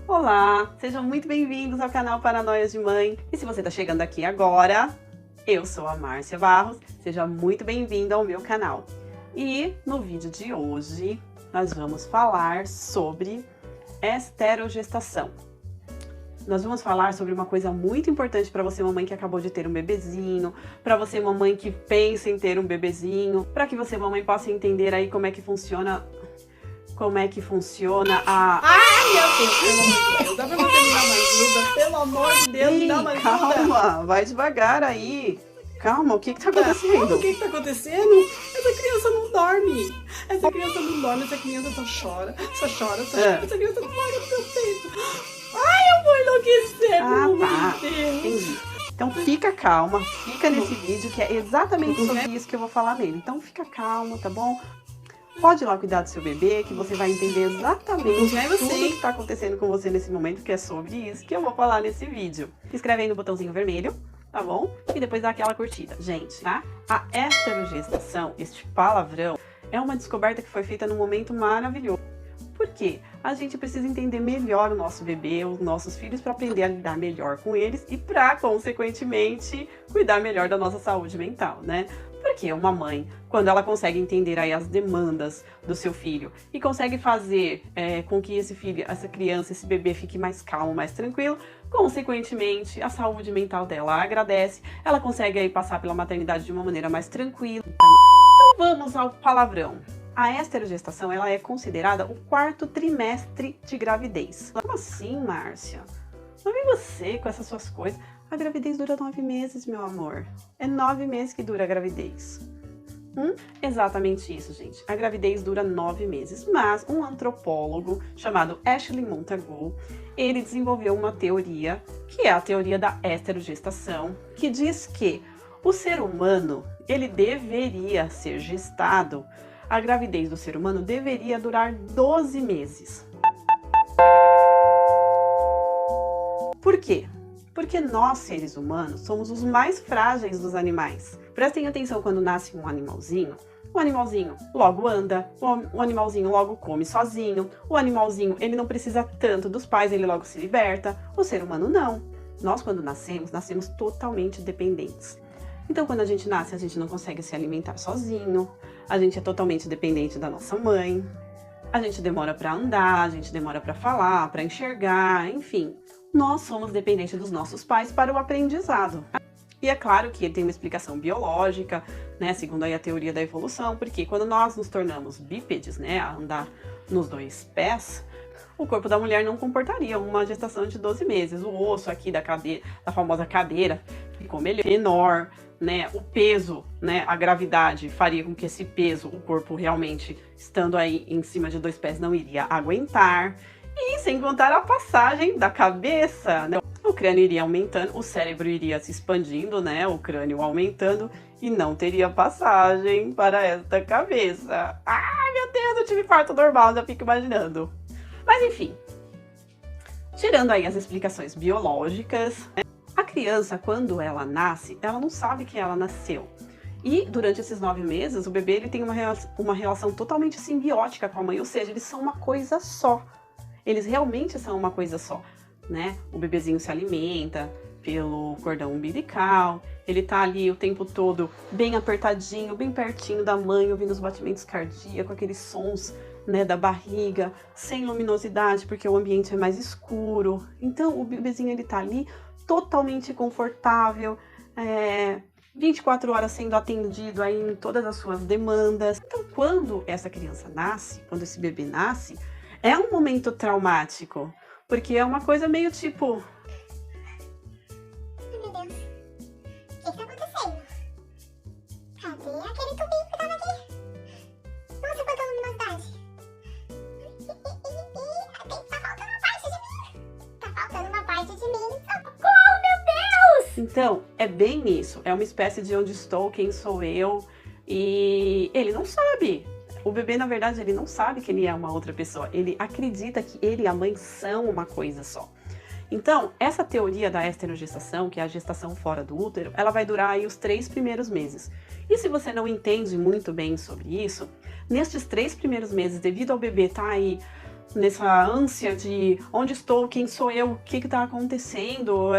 Olá, sejam muito bem-vindos ao canal Paranoias de Mãe. E se você está chegando aqui agora, eu sou a Márcia Barros, seja muito bem-vindo ao meu canal. E no vídeo de hoje, nós vamos falar sobre esterogestação. Nós vamos falar sobre uma coisa muito importante para você, mamãe que acabou de ter um bebezinho, para você, mamãe que pensa em ter um bebezinho, para que você, mamãe, possa entender aí como é que funciona a... Ai, meu Deus, dá pra você me dar uma ajuda? Pelo amor de Deus, me dá uma ajuda. Calma, vai devagar aí. Calma, o que tá acontecendo? O que tá acontecendo? Essa criança não dorme. Essa criança só chora. Essa criança não larga do meu peito. Ai, eu vou enlouquecer, pelo amor de Deus. Entendi. Então fica calma, fica nesse vídeo que é exatamente sobre isso que eu vou falar nele. Então fica calma, tá bom? Pode ir lá cuidar do seu bebê, que você vai entender exatamente tudo que está acontecendo com você nesse momento, que é sobre isso que eu vou falar nesse vídeo. Se inscreve aí no botãozinho vermelho, tá bom? E depois dá aquela curtida. Gente, tá? A esterogestação, este palavrão, é uma descoberta que foi feita num momento maravilhoso. Por quê? A gente precisa entender melhor o nosso bebê, os nossos filhos, para aprender a lidar melhor com eles e para, consequentemente, cuidar melhor da nossa saúde mental, né? Porque uma mãe, quando ela consegue entender aí as demandas do seu filho e consegue fazer com que esse filho, essa criança, esse bebê fique mais calmo, mais tranquilo, consequentemente, a saúde mental dela agradece, ela consegue aí passar pela maternidade de uma maneira mais tranquila. Então vamos ao palavrão. A esterogestação, ela é considerada o 4º trimestre de gravidez. Como assim, Márcia? Não vem você com essas suas coisas. A gravidez dura 9 meses, meu amor. É 9 meses que dura a gravidez. Exatamente isso, gente. A gravidez dura 9 meses. Mas um antropólogo chamado Ashley Montagu, ele desenvolveu uma teoria, que é a teoria da esterogestação, que diz que o ser humano, ele deveria ser gestado. A gravidez do ser humano deveria durar 12 meses. Por quê? Porque nós, seres humanos, somos os mais frágeis dos animais. Prestem atenção quando nasce um animalzinho. O animalzinho logo anda, o animalzinho logo come sozinho, o animalzinho ele não precisa tanto dos pais, ele logo se liberta. O ser humano não. Nós, quando nascemos totalmente dependentes. Então, quando a gente nasce, a gente não consegue se alimentar sozinho, a gente é totalmente dependente da nossa mãe, a gente demora para andar, a gente demora para falar, para enxergar, enfim. Nós somos dependentes dos nossos pais para o aprendizado. E é claro que tem uma explicação biológica, né, segundo aí a teoria da evolução, porque quando nós nos tornamos bípedes, né, a andar nos 2 pés, o corpo da mulher não comportaria uma gestação de 12 meses. O osso aqui da famosa cadeira ficou menor, né? O peso, né? A gravidade faria com que esse peso, o corpo realmente estando aí em cima de 2 pés, não iria aguentar. E sem contar a passagem da cabeça, né? O crânio iria aumentando, o cérebro iria se expandindo, né? O crânio aumentando e não teria passagem para esta cabeça. Ai, meu Deus, eu tive parto normal, já fico imaginando. Mas enfim, tirando aí as explicações biológicas, né? A criança, quando ela nasce, ela não sabe que ela nasceu. E durante esses 9 meses, o bebê ele tem uma relação totalmente simbiótica com a mãe, ou seja, eles são uma coisa só. Eles realmente são uma coisa só, né? O bebezinho se alimenta pelo cordão umbilical, ele tá ali o tempo todo bem apertadinho, bem pertinho da mãe, ouvindo os batimentos cardíacos, aqueles sons, né, da barriga, sem luminosidade, porque o ambiente é mais escuro. Então, o bebezinho ele tá ali totalmente confortável, 24 horas sendo atendido aí em todas as suas demandas. Então, quando essa criança nasce, quando esse bebê nasce, é um momento traumático, porque é uma coisa meio tipo... Meu Deus, o que tá acontecendo? Cadê aquele tubinho que tava aqui? Nossa, quanta luminosidade! Tá faltando uma parte de mim! Tá faltando uma parte de mim! Socorro, meu Deus! Então, é bem isso. É uma espécie de onde estou, quem sou eu. E ele não sabe. O bebê, na verdade, ele não sabe que ele é uma outra pessoa. Ele acredita que ele e a mãe são uma coisa só. Então, essa teoria da esterogestação, que é a gestação fora do útero, ela vai durar aí os 3 primeiros meses. E se você não entende muito bem sobre isso, nestes 3 primeiros meses, devido ao bebê estar aí nessa ânsia de onde estou, quem sou eu, o que está acontecendo,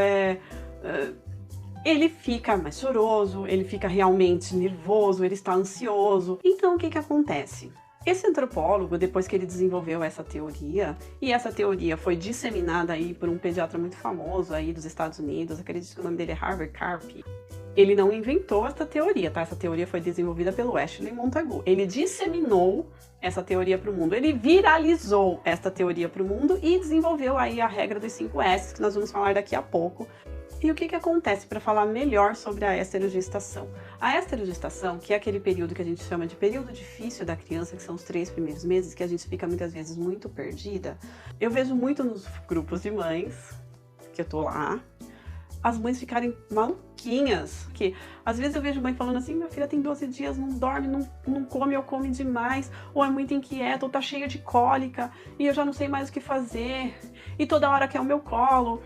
ele fica mais choroso, ele fica realmente nervoso, ele está ansioso. Então, o que acontece? Esse antropólogo, depois que ele desenvolveu essa teoria, e essa teoria foi disseminada aí por um pediatra muito famoso aí dos Estados Unidos, acredito que o nome dele é Harvey Karp, ele não inventou essa teoria, tá? Essa teoria foi desenvolvida pelo Ashley Montagu. Ele disseminou essa teoria para o mundo, ele viralizou essa teoria para o mundo e desenvolveu aí a regra dos 5 S, que nós vamos falar daqui a pouco. E o que acontece para falar melhor sobre a esterogestação? A esterogestação, que é aquele período que a gente chama de período difícil da criança, que são os 3 primeiros meses, que a gente fica muitas vezes muito perdida. Eu vejo muito nos grupos de mães, que eu tô lá, as mães ficarem maluquinhas, que às vezes eu vejo mãe falando assim, minha filha tem 12 dias, não dorme, não come ou come demais, ou é muito inquieta, ou tá cheia de cólica, e eu já não sei mais o que fazer, e toda hora quer o meu colo.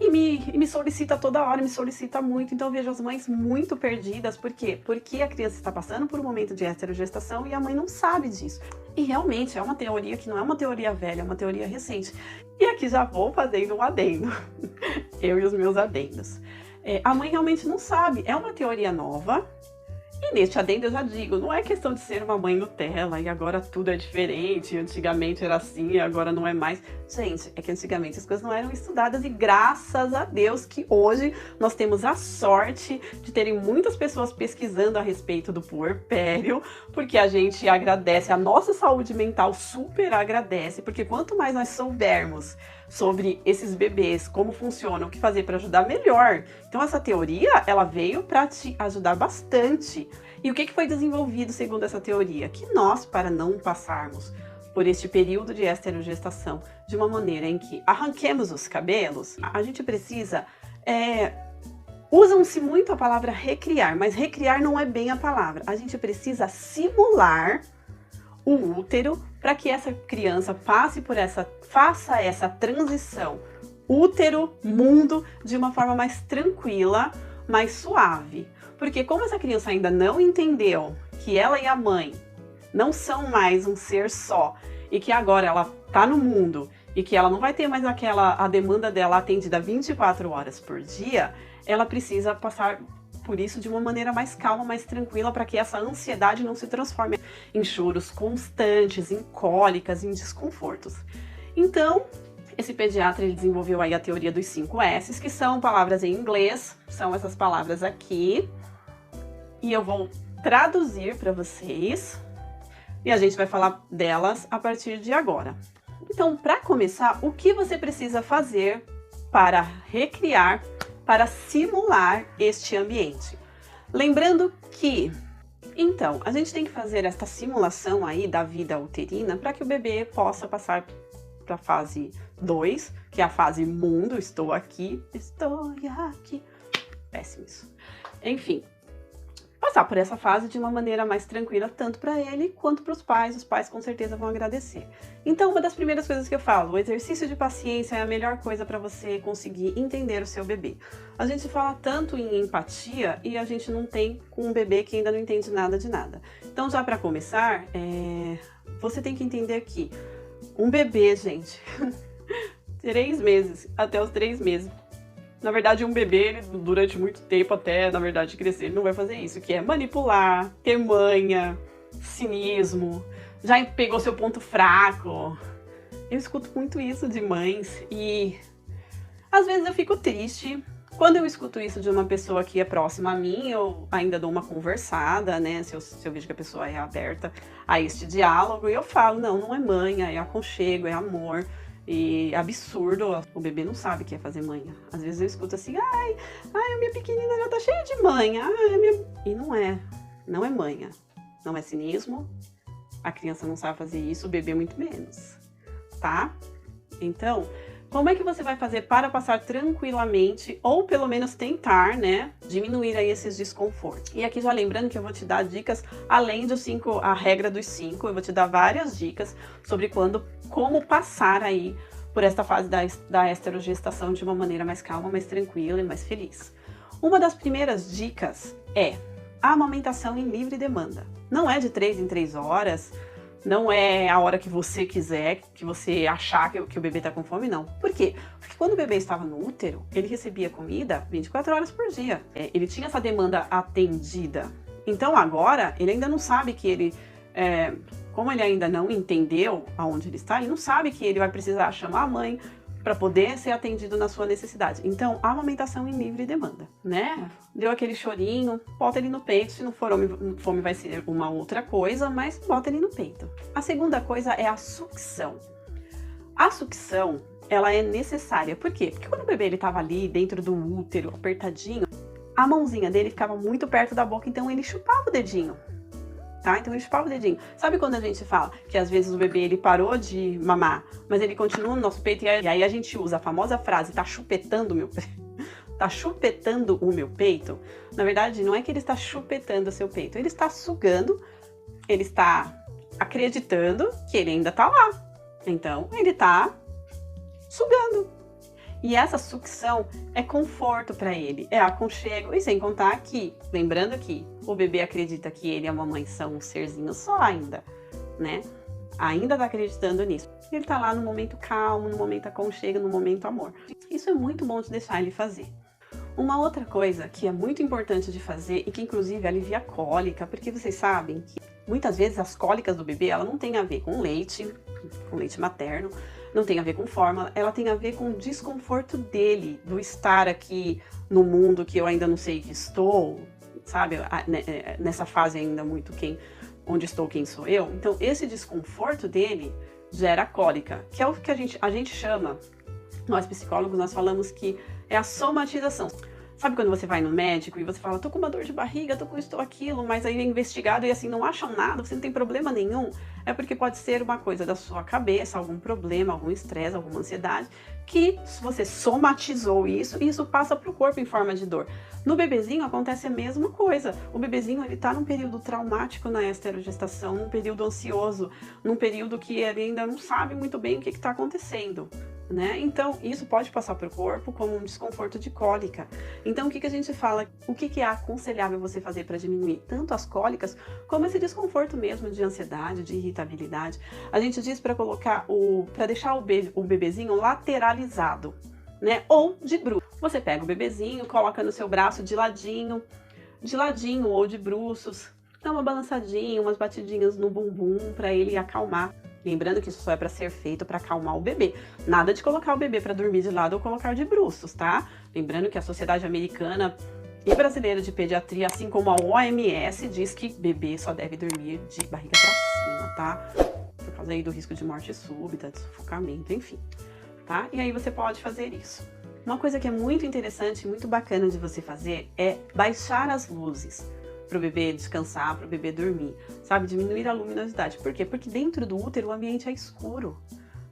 E me solicita toda hora, me solicita muito. Então eu vejo as mães muito perdidas. Por quê? Porque a criança está passando por um momento de esterogestação e a mãe não sabe disso. E realmente é uma teoria que não é uma teoria velha, é uma teoria recente. E aqui já vou fazendo um adendo. Eu e os meus adendos. A mãe realmente não sabe. É uma teoria nova. E neste adendo eu já digo, não é questão de ser uma mãe Nutella e agora tudo é diferente, antigamente era assim e agora não é mais. Gente, é que antigamente as coisas não eram estudadas e graças a Deus que hoje nós temos a sorte de terem muitas pessoas pesquisando a respeito do puerpério, porque a gente agradece, a nossa saúde mental super agradece, porque quanto mais nós soubermos sobre esses bebês, como funcionam, o que fazer para ajudar melhor. Então essa teoria, ela veio para te ajudar bastante. E o que foi desenvolvido segundo essa teoria? Que nós, para não passarmos por este período de esterogestação de uma maneira em que arranquemos os cabelos, a gente precisa... Usam-se muito a palavra recriar, mas recriar não é bem a palavra. A gente precisa simular o útero para que essa criança faça essa transição útero-mundo de uma forma mais tranquila, mais suave. Porque como essa criança ainda não entendeu que ela e a mãe não são mais um ser só e que agora ela tá no mundo e que ela não vai ter mais a demanda dela atendida 24 horas por dia, ela precisa passar por isso de uma maneira mais calma, mais tranquila, para que essa ansiedade não se transforme em choros constantes, em cólicas, em desconfortos. Então, esse pediatra ele desenvolveu aí a teoria dos 5 S's, que são palavras em inglês, são essas palavras aqui, e eu vou traduzir para vocês, e a gente vai falar delas a partir de agora. Então, para começar, o que você precisa fazer para recriar, para simular este ambiente? Lembrando que, então, a gente tem que fazer esta simulação aí da vida uterina para que o bebê possa passar para a fase 2, que é a fase mundo, estou aqui. Péssimo isso. Enfim, passar por essa fase de uma maneira mais tranquila, tanto para ele quanto para os pais com certeza vão agradecer. Então, uma das primeiras coisas que eu falo, o exercício de paciência é a melhor coisa para você conseguir entender o seu bebê. A gente fala tanto em empatia e a gente não tem com um bebê que ainda não entende nada de nada. Então, já para começar, você tem que entender que um bebê, gente, 3 meses, até os 3 meses, na verdade, um bebê, ele, durante muito tempo, até, na verdade, crescer, ele não vai fazer isso, que é manipular, ter manha, cinismo, já pegou seu ponto fraco. Eu escuto muito isso de mães e, às vezes, eu fico triste. Quando eu escuto isso de uma pessoa que é próxima a mim, eu ainda dou uma conversada, né, se eu vejo que a pessoa é aberta a este diálogo, e eu falo, não é manha, é aconchego, é amor. E absurdo, o bebê não sabe o que é fazer manha. Às vezes eu escuto assim, ai, a minha pequenina já tá cheia de manha. E não é manha. Não é cinismo, a criança não sabe fazer isso, o bebê muito menos, tá? Então, como é que você vai fazer para passar tranquilamente, ou pelo menos tentar, né, diminuir aí esses desconfortos? E aqui já lembrando que eu vou te dar dicas, além dos 5, a regra dos 5, eu vou te dar várias dicas sobre como passar aí por esta fase da esterogestação de uma maneira mais calma, mais tranquila e mais feliz. Uma das primeiras dicas é a amamentação em livre demanda. Não é de 3 em 3 horas, Não é a hora que você quiser, que você achar que o bebê tá com fome, não. Por quê? Porque quando o bebê estava no útero, ele recebia comida 24 horas por dia. Ele tinha essa demanda atendida. Então agora, ele ainda não sabe que ele... como ele ainda não entendeu aonde ele está, ele não sabe que ele vai precisar chamar a mãe para poder ser atendido na sua necessidade. Então, a amamentação em livre demanda, né? Deu aquele chorinho, bota ele no peito. Se não for fome, vai ser uma outra coisa, mas bota ele no peito. A segunda coisa é a sucção. A sucção, ela é necessária. Por quê? Porque quando o bebê estava ali dentro do útero, apertadinho, a mãozinha dele ficava muito perto da boca, então ele chupava o dedinho. Tá? Então ele chupava o dedinho. Sabe quando a gente fala que às vezes o bebê ele parou de mamar, mas ele continua no nosso peito, e aí a gente usa a famosa frase, tá chupetando o meu peito? Tá chupetando o meu peito? Na verdade, não é que ele está chupetando o seu peito, ele está sugando, ele está acreditando que ele ainda tá lá. Então, ele tá sugando. E essa sucção é conforto para ele, é aconchego, e sem contar que, lembrando que o bebê acredita que ele e a mamãe são um serzinho só ainda, né? Ainda tá acreditando nisso. Ele tá lá no momento calmo, no momento aconchego, no momento amor. Isso é muito bom de deixar ele fazer. Uma outra coisa que é muito importante de fazer e que inclusive alivia a cólica, porque vocês sabem que muitas vezes as cólicas do bebê, ela não tem a ver com leite materno, não tem a ver com fórmula, ela tem a ver com o desconforto dele, do estar aqui no mundo que eu ainda não sei que estou, sabe? Nessa fase ainda muito onde estou, quem sou eu. Então, esse desconforto dele gera cólica, que é o que a gente chama, nós psicólogos, nós falamos que é a somatização. Sabe quando você vai no médico e você fala, tô com uma dor de barriga, tô com isso, tô aquilo, mas aí é investigado e assim, não acham nada, você não tem problema nenhum? É porque pode ser uma coisa da sua cabeça, algum problema, algum estresse, alguma ansiedade, que você somatizou isso e isso passa pro corpo em forma de dor. No bebezinho acontece a mesma coisa. O bebezinho, ele tá num período traumático na esterogestação, num período ansioso, num período que ele ainda não sabe muito bem o que tá acontecendo, né? Então, isso pode passar pro corpo como um desconforto de cólica. Então, o que a gente fala? O que é aconselhável você fazer para diminuir tanto as cólicas, como esse desconforto mesmo de ansiedade, de irritabilidade? A gente diz para para deixar o bebezinho lateralizado, né? Ou de bruços. Você pega o bebezinho, coloca no seu braço de ladinho ou de bruços, dá uma balançadinha, umas batidinhas no bumbum para ele acalmar. Lembrando que isso só é para ser feito para acalmar o bebê. Nada de colocar o bebê para dormir de lado ou colocar de bruços, tá? Lembrando que a Sociedade Americana e Brasileira de Pediatria, assim como a OMS, diz que bebê só deve dormir de barriga para cima, tá? Por causa aí do risco de morte súbita, de sufocamento, enfim, tá? E aí você pode fazer isso. Uma coisa que é muito interessante, muito bacana de você fazer é baixar as luzes para o bebê descansar, para o bebê dormir, sabe? Diminuir a luminosidade. Por quê? Porque dentro do útero o ambiente é escuro,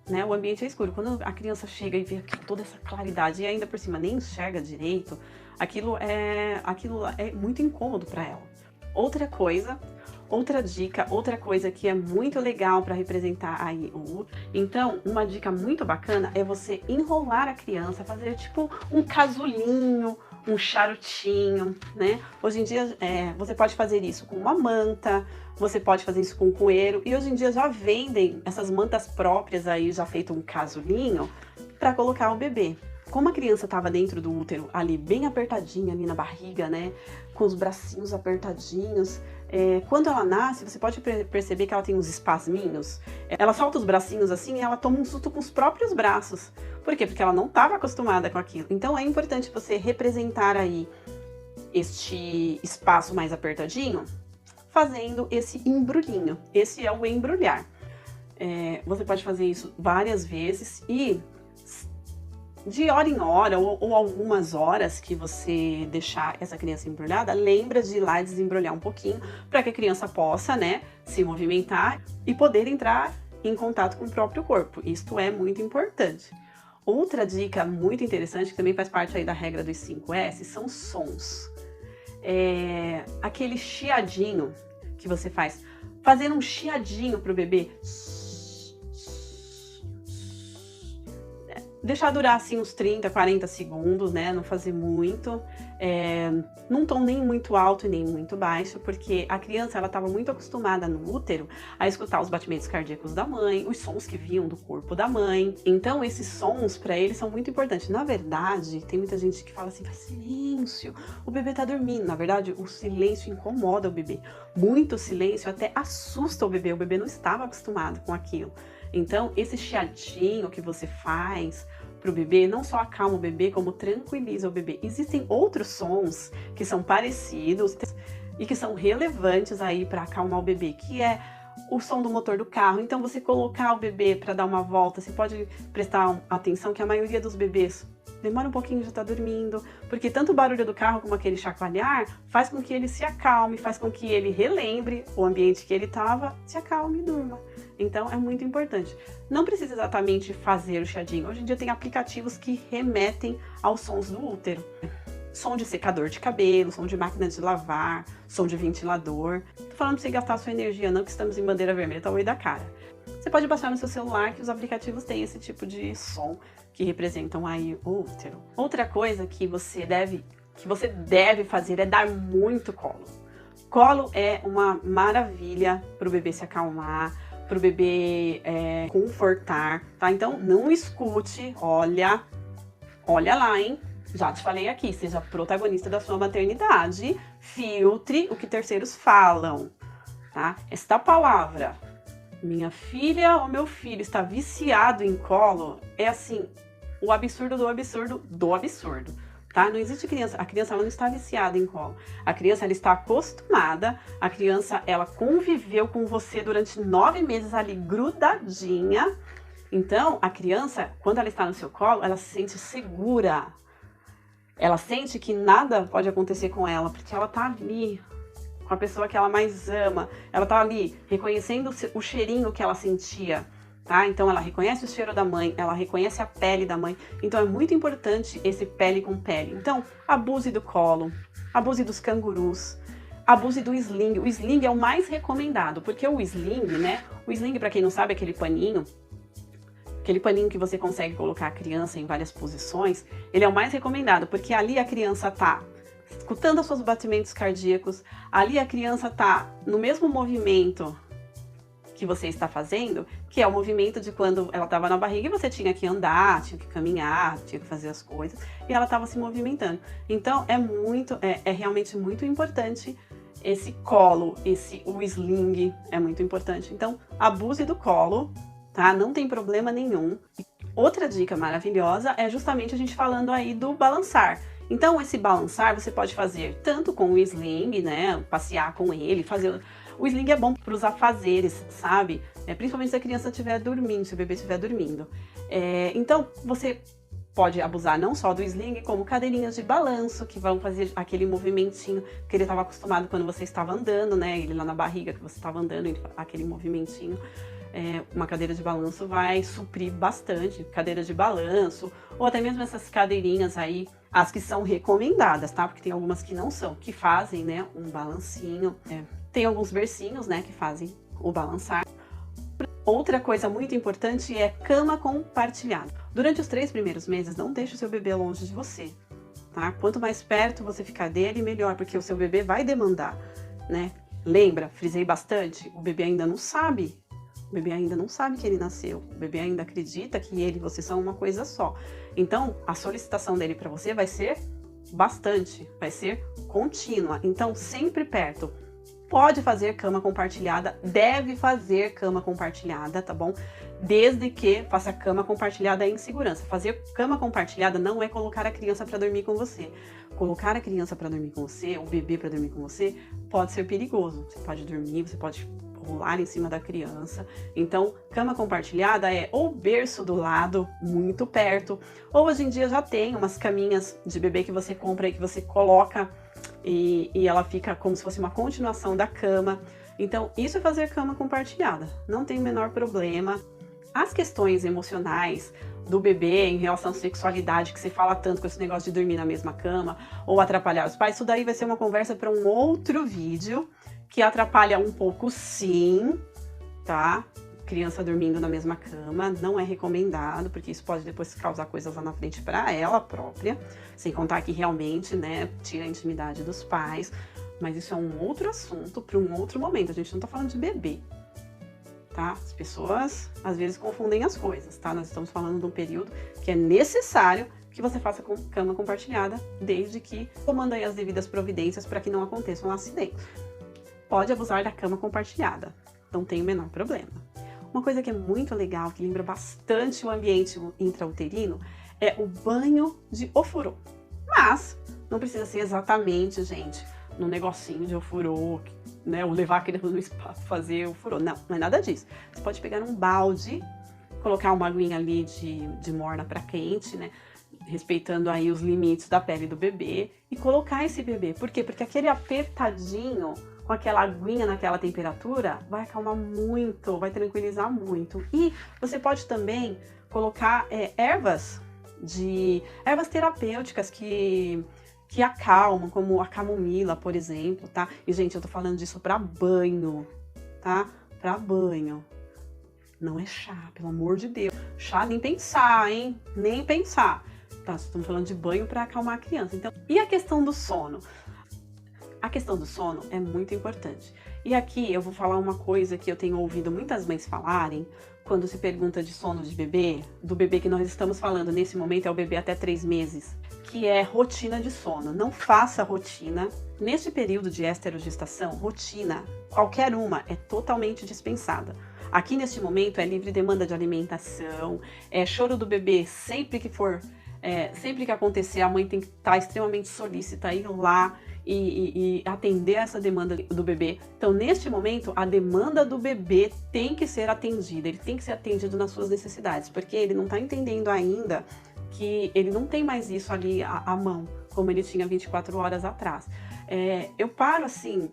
né? O ambiente é escuro. Quando a criança chega e vê toda essa claridade e ainda por cima nem enxerga direito, aquilo é muito incômodo para ela. Outra dica, outra coisa que é muito legal para representar aí o útero. Então, uma dica muito bacana é você enrolar a criança, fazer tipo um casulinho, um charutinho, né? Hoje em dia você pode fazer isso com uma manta, você pode fazer isso com um coeiro, e hoje em dia já vendem essas mantas próprias aí, já feito um casulinho, para colocar o bebê. Como a criança estava dentro do útero, ali bem apertadinha, ali na barriga, né? Com os bracinhos apertadinhos. Quando ela nasce, você pode perceber que ela tem uns espasminhos. Ela solta os bracinhos assim e ela toma um susto com os próprios braços. Por quê? Porque ela não estava acostumada com aquilo. Então é importante você representar aí este espaço mais apertadinho, fazendo esse embrulhinho. Esse é o embrulhar. Você pode fazer isso várias vezes e de hora em hora ou algumas horas que você deixar essa criança embrulhada, lembra de ir lá desembrulhar um pouquinho para que a criança possa, né, se movimentar e poder entrar em contato com o próprio corpo. Isto é muito importante. Outra dica muito interessante, que também faz parte aí da regra dos 5S, são sons. Aquele chiadinho que você faz, fazendo um chiadinho pro bebê. Deixar durar assim uns 30, 40 segundos, né? Não fazer muito. Num tom nem muito alto e nem muito baixo, porque a criança ela estava muito acostumada no útero a escutar os batimentos cardíacos da mãe, os sons que vinham do corpo da mãe. Então esses sons para eles são muito importantes. Na verdade, tem muita gente que fala assim, faz silêncio, o bebê tá dormindo. Na verdade, o silêncio incomoda o bebê. Muito silêncio até assusta o bebê não estava acostumado com aquilo. Então, esse chiadinho que você faz para o bebê não só acalma o bebê, como tranquiliza o bebê. Existem outros sons que são parecidos e que são relevantes aí para acalmar o bebê, que é o som do motor do carro. Então, você colocar o bebê para dar uma volta, você pode prestar atenção que a maioria dos bebês demora um pouquinho, já tá dormindo, porque tanto o barulho do carro como aquele chacoalhar faz com que ele se acalme, faz com que ele relembre o ambiente que ele estava, se acalme e durma. Então é muito importante. Não precisa exatamente fazer o chiadinho. Hoje em dia tem aplicativos que remetem aos sons do útero. Som de secador de cabelo, som de máquina de lavar, som de ventilador. Tô falando pra você gastar a sua energia não, que estamos em bandeira vermelha, tá o olho da cara. Você pode baixar no seu celular que os aplicativos têm esse tipo de som que representam aí o útero. Outra coisa que você deve fazer é dar muito colo. Colo é uma maravilha para o bebê se acalmar, para o bebê confortar, tá? Então não escute, olha lá, hein? Já te falei aqui, seja protagonista da sua maternidade, filtre o que terceiros falam, tá? Esta palavra, minha filha ou meu filho está viciado em colo, é assim, o absurdo do absurdo do absurdo, tá? Não existe criança, a criança ela não está viciada em colo, a criança ela está acostumada, a criança ela conviveu com você durante 9 meses ali grudadinha, então a criança, quando ela está no seu colo, ela se sente segura, ela sente que nada pode acontecer com ela, porque ela tá ali com a pessoa que ela mais ama, ela tá ali reconhecendo o cheirinho que ela sentia, tá? Então ela reconhece o cheiro da mãe, ela reconhece a pele da mãe, então é muito importante esse pele com pele. Então, abuse do colo, abuse dos cangurus, abuse do sling. O sling é o mais recomendado, porque o sling, né? O sling, para quem não sabe, é aquele paninho que você consegue colocar a criança em várias posições, ele é o mais recomendado, porque ali a criança tá escutando os seus batimentos cardíacos, ali a criança tá no mesmo movimento que você está fazendo, que é o movimento de quando ela estava na barriga e você tinha que andar, tinha que caminhar, tinha que fazer as coisas, e ela estava se movimentando. Então é realmente muito importante esse colo, o sling é muito importante. Então abuse do colo, tá? Não tem problema nenhum. Outra dica maravilhosa é justamente a gente falando aí do balançar. Então, esse balançar você pode fazer tanto com o sling, né? Passear com ele, fazer... O sling é bom para os afazeres, sabe? Principalmente se a criança estiver dormindo, se o bebê estiver dormindo. Então, você pode abusar não só do sling, como cadeirinhas de balanço, que vão fazer aquele movimentinho que ele estava acostumado quando você estava andando, né? Ele lá na barriga que você estava andando, aquele movimentinho. Uma cadeira de balanço vai suprir bastante, cadeira de balanço, ou até mesmo essas cadeirinhas aí, as que são recomendadas, tá? Porque tem algumas que não são, que fazem, né, um balancinho. Tem alguns bercinhos, né, que fazem o balançar. Outra coisa muito importante é cama compartilhada. Durante os 3 primeiros meses, não deixe o seu bebê longe de você, tá? Quanto mais perto você ficar dele, melhor, porque o seu bebê vai demandar, né? Lembra, frisei bastante, o bebê ainda não sabe. O bebê ainda não sabe que ele nasceu, o bebê ainda acredita que ele e você são uma coisa só. Então, a solicitação dele para você vai ser bastante, vai ser contínua. Então, sempre perto. Pode fazer cama compartilhada, deve fazer cama compartilhada, tá bom? Desde que faça cama compartilhada em segurança. Fazer cama compartilhada não é colocar a criança para dormir com você. Colocar a criança para dormir com você, o bebê para dormir com você, pode ser perigoso. Você pode dormir, você pode rolar em cima da criança. Então, cama compartilhada é ou berço do lado, muito perto, ou hoje em dia já tem umas caminhas de bebê que você compra e que você coloca e ela fica como se fosse uma continuação da cama. Então, isso é fazer cama compartilhada, não tem o menor problema. As questões emocionais do bebê em relação à sexualidade, que você fala tanto com esse negócio de dormir na mesma cama ou atrapalhar os pais, isso daí vai ser uma conversa para um outro vídeo, que atrapalha um pouco sim, tá? criança dormindo na mesma cama, não é recomendado, porque isso pode depois causar coisas lá na frente para ela própria, sem contar que realmente, né, tira a intimidade dos pais, mas isso é um outro assunto para um outro momento, a gente não tá falando de bebê, tá? As pessoas às vezes confundem as coisas, tá? Nós estamos falando de um período que é necessário que você faça com cama compartilhada, desde que tomando aí as devidas providências para que não aconteça um acidente. Pode abusar da cama compartilhada, não tem o menor problema. Uma coisa que é muito legal, que lembra bastante o ambiente intrauterino, é o banho de ofurô. Mas não precisa ser exatamente, gente, no negocinho de ofurô, né, ou levar aquele no espaço fazer ofurô. Não, não é nada disso. Você pode pegar um balde, colocar uma aguinha ali de morna para quente, né, respeitando aí os limites da pele do bebê, e colocar esse bebê. Por quê? Porque aquele apertadinho com aquela aguinha naquela temperatura vai acalmar muito, vai tranquilizar muito. E você pode também colocar ervas terapêuticas que acalmam, como a camomila, por exemplo, tá? E, gente, eu tô falando disso pra banho, tá? Pra banho. Não é chá, pelo amor de Deus. Chá nem pensar, hein? Nem pensar. Tá, estamos falando de banho pra acalmar a criança. Então, e a questão do sono? A questão do sono é muito importante. E aqui eu vou falar uma coisa que eu tenho ouvido muitas mães falarem quando se pergunta de sono de bebê, do bebê que nós estamos falando nesse momento é o bebê até 3 meses, que é rotina de sono. Não faça rotina. Neste período de esterogestação, rotina, qualquer uma, é totalmente dispensada. Aqui neste momento é livre demanda de alimentação, é choro do bebê sempre que acontecer, a mãe tem que estar extremamente solícita, ir lá e atender essa demanda do bebê. Então, neste momento, a demanda do bebê tem que ser atendida, ele tem que ser atendido nas suas necessidades, porque ele não está entendendo ainda que ele não tem mais isso ali à mão, como ele tinha 24 horas atrás. Eu paro assim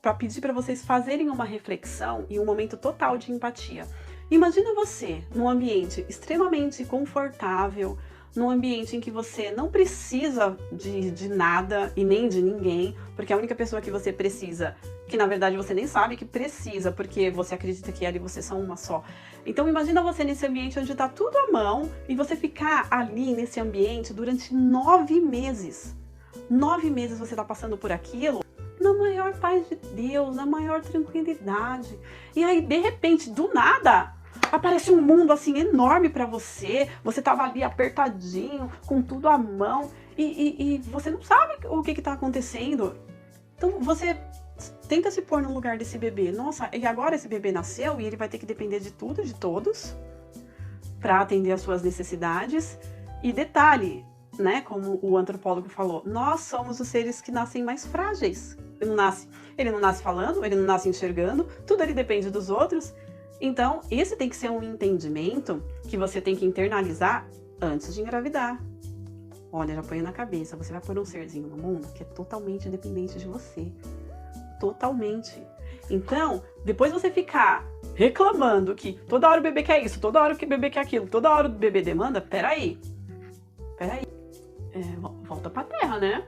para pedir para vocês fazerem uma reflexão e um momento total de empatia. Imagina você num ambiente extremamente confortável, num ambiente em que você não precisa de nada e nem de ninguém, porque a única pessoa que você precisa, que na verdade você nem sabe que precisa, porque você acredita que ela e você são uma só. Então imagina você nesse ambiente onde tá tudo à mão e você ficar ali nesse ambiente durante 9 meses. 9 meses você tá passando por aquilo, na maior paz de Deus, na maior tranquilidade. E aí, de repente, do nada, aparece um mundo assim enorme pra você, você tava ali apertadinho, com tudo à mão, e você não sabe o que tá acontecendo. Então você tenta se pôr no lugar desse bebê. Nossa, e agora esse bebê nasceu e ele vai ter que depender de tudo, de todos, pra atender as suas necessidades. E detalhe, né, como o antropólogo falou, nós somos os seres que nascem mais frágeis. Ele não nasce falando, ele não nasce enxergando, tudo ele depende dos outros. Então, esse tem que ser um entendimento que você tem que internalizar antes de engravidar. Olha, já põe na cabeça, você vai pôr um serzinho no mundo que é totalmente dependente de você. Totalmente. Então, depois você ficar reclamando que toda hora o bebê quer isso, toda hora o bebê quer aquilo, toda hora o bebê demanda, peraí. Volta pra terra, né?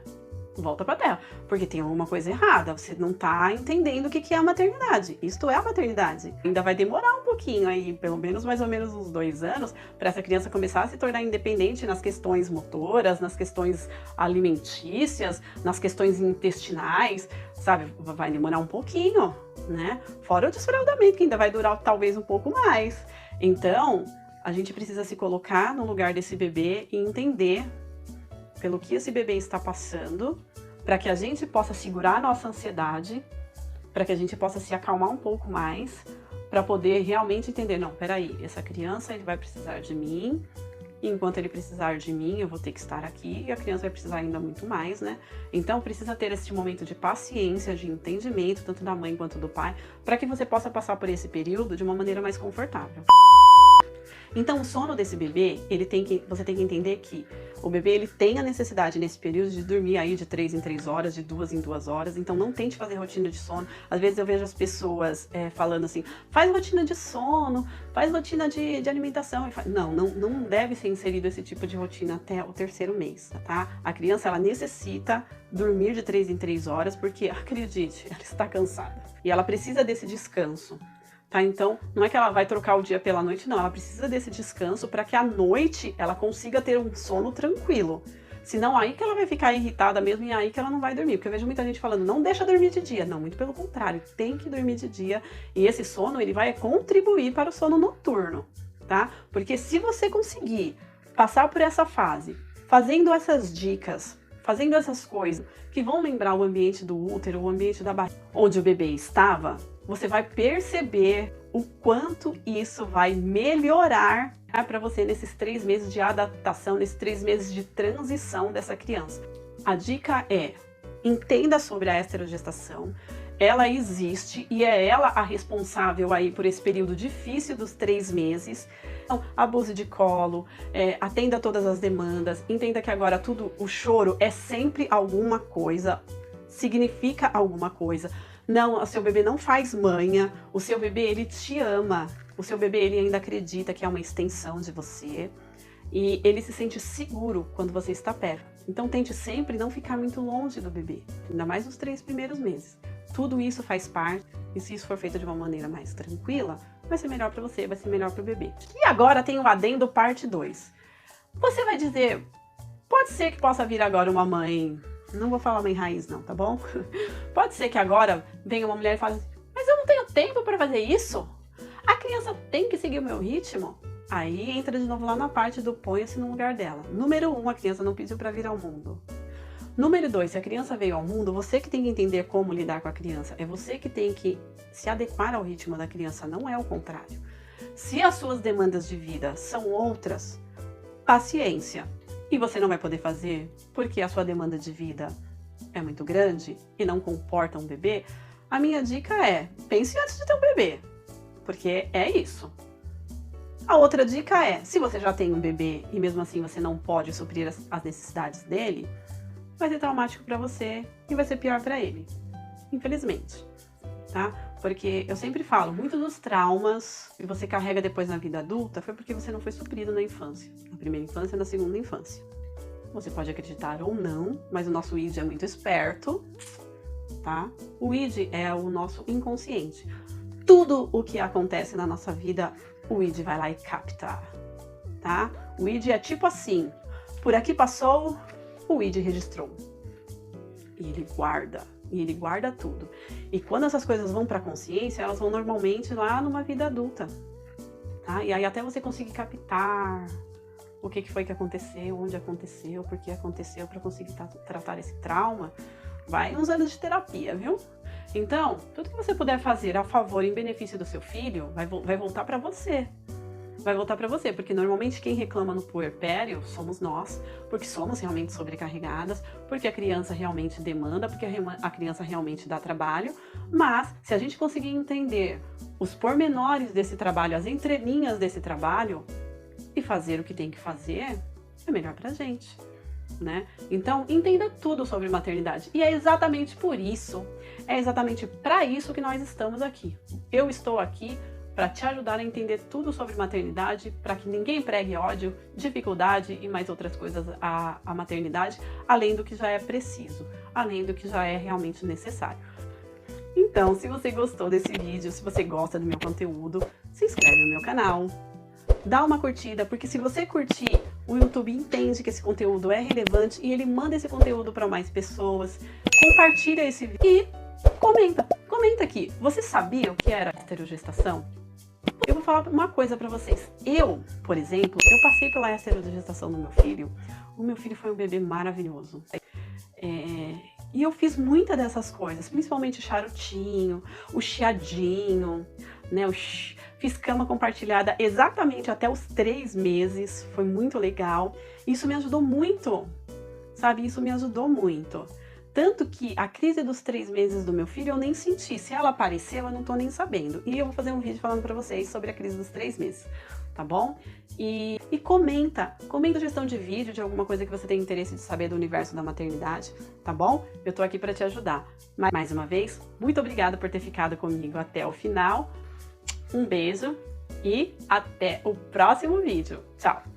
Volta pra terra, porque tem alguma coisa errada, você não tá entendendo o que é a maternidade. Isto é a maternidade. Ainda vai demorar um pouquinho aí, pelo menos mais ou menos uns 2 anos, para essa criança começar a se tornar independente nas questões motoras, nas questões alimentícias, nas questões intestinais, sabe? Vai demorar um pouquinho, né? Fora o desfraldamento, que ainda vai durar talvez um pouco mais. Então, a gente precisa se colocar no lugar desse bebê e entender pelo que esse bebê está passando, para que a gente possa segurar a nossa ansiedade, para que a gente possa se acalmar um pouco mais, para poder realmente entender, não, peraí, essa criança ele vai precisar de mim, e enquanto ele precisar de mim, eu vou ter que estar aqui, e a criança vai precisar ainda muito mais, né? Então precisa ter esse momento de paciência, de entendimento, tanto da mãe quanto do pai, para que você possa passar por esse período de uma maneira mais confortável. Então, o sono desse bebê, você tem que entender que o bebê ele tem a necessidade nesse período de dormir aí de 3 em 3 horas, de 2 em 2 horas. Então, não tente fazer rotina de sono. Às vezes eu vejo as pessoas falando assim, faz rotina de sono, faz rotina de alimentação. Não deve ser inserido esse tipo de rotina até o 3º mês, tá? A criança, ela necessita dormir de 3 em 3 horas, porque, acredite, ela está cansada. E ela precisa desse descanso. tá? Então, não é que ela vai trocar o dia pela noite, não. Ela precisa desse descanso para que à noite ela consiga ter um sono tranquilo. Senão aí que ela vai ficar irritada mesmo e aí que ela não vai dormir. Porque eu vejo muita gente falando, não deixa dormir de dia. Não, muito pelo contrário, tem que dormir de dia. E esse sono, ele vai contribuir para o sono noturno, tá? Porque se você conseguir passar por essa fase, fazendo essas dicas, fazendo essas coisas que vão lembrar o ambiente do útero, o ambiente da barriga, onde o bebê estava, você vai perceber o quanto isso vai melhorar para você nesses 3 meses de adaptação, nesses 3 meses de transição dessa criança. A dica é, entenda sobre a esterogestação, ela existe e é ela a responsável aí por esse período difícil dos 3 meses. Então, abuse de colo, atenda todas as demandas, entenda que agora o choro é sempre alguma coisa, significa alguma coisa. Não, o seu bebê não faz manha, o seu bebê ele te ama, o seu bebê ele ainda acredita que é uma extensão de você e ele se sente seguro quando você está perto. Então tente sempre não ficar muito longe do bebê, ainda mais nos 3 primeiros meses. Tudo isso faz parte e se isso for feito de uma maneira mais tranquila, vai ser melhor para você, vai ser melhor para o bebê. E agora tem o adendo parte 2. Você vai dizer, pode ser que possa vir agora uma mãe, não vou falar mãe raiz não, tá bom? Pode ser que agora venha uma mulher e fale, mas eu não tenho tempo para fazer isso? A criança tem que seguir o meu ritmo? Aí entra de novo lá na parte do ponha-se no lugar dela. Número 1, a criança não pediu para vir ao mundo. Número 2, se a criança veio ao mundo, você que tem que entender como lidar com a criança. É você que tem que se adequar ao ritmo da criança, não é o contrário. Se as suas demandas de vida são outras, paciência. E você não vai poder fazer porque a sua demanda de vida é muito grande e não comporta um bebê, a minha dica é, pense antes de ter um bebê, porque é isso. A outra dica é, se você já tem um bebê e mesmo assim você não pode suprir as necessidades dele, vai ser traumático para você e vai ser pior para ele, infelizmente, tá? Porque eu sempre falo, muitos dos traumas que você carrega depois na vida adulta foi porque você não foi suprido na infância, na primeira infância e na segunda infância. Você pode acreditar ou não, mas o nosso id é muito esperto, tá? O id é o nosso inconsciente. Tudo o que acontece na nossa vida, o id vai lá e capta, tá? O id é tipo assim, por aqui passou, o id registrou. E ele guarda. E ele guarda tudo. E quando essas coisas vão para a consciência, elas vão normalmente lá numa vida adulta. Tá? E aí até você conseguir captar o que foi que aconteceu, onde aconteceu, por que aconteceu, para conseguir tratar esse trauma, vai uns anos de terapia, viu? Então, tudo que você puder fazer a favor em benefício do seu filho, vai voltar para você. Vai voltar para você, porque normalmente quem reclama no puerpério somos nós, porque somos realmente sobrecarregadas, porque a criança realmente demanda, porque a criança realmente dá trabalho, mas se a gente conseguir entender os pormenores desse trabalho, as entrelinhas desse trabalho, e fazer o que tem que fazer, é melhor pra gente, né? Então, entenda tudo sobre maternidade, e é exatamente por isso, é exatamente para isso que nós estamos aqui. Eu estou aqui para te ajudar a entender tudo sobre maternidade, para que ninguém pregue ódio, dificuldade e mais outras coisas à maternidade, além do que já é preciso, além do que já é realmente necessário. Então, se você gostou desse vídeo, se você gosta do meu conteúdo, se inscreve no meu canal, dá uma curtida, porque se você curtir, o YouTube entende que esse conteúdo é relevante e ele manda esse conteúdo para mais pessoas, compartilha esse vídeo e comenta aqui. Você sabia o que era esterogestação? Eu vou falar uma coisa pra vocês. Eu, por exemplo, eu passei pela esterogestação do meu filho. O meu filho foi um bebê maravilhoso. E eu fiz muitas dessas coisas, principalmente o charutinho, o chiadinho, né? Fiz cama compartilhada exatamente até os 3 meses. Foi muito legal. Isso me ajudou muito, sabe? Isso me ajudou muito. Tanto que a crise dos 3 meses do meu filho eu nem senti. Se ela apareceu, eu não tô nem sabendo. E eu vou fazer um vídeo falando pra vocês sobre a crise dos 3 meses, tá bom? E comenta sugestão de vídeo de alguma coisa que você tem interesse de saber do universo da maternidade, tá bom? Eu tô aqui pra te ajudar. Mas, mais uma vez, muito obrigada por ter ficado comigo até o final. Um beijo e até o próximo vídeo. Tchau!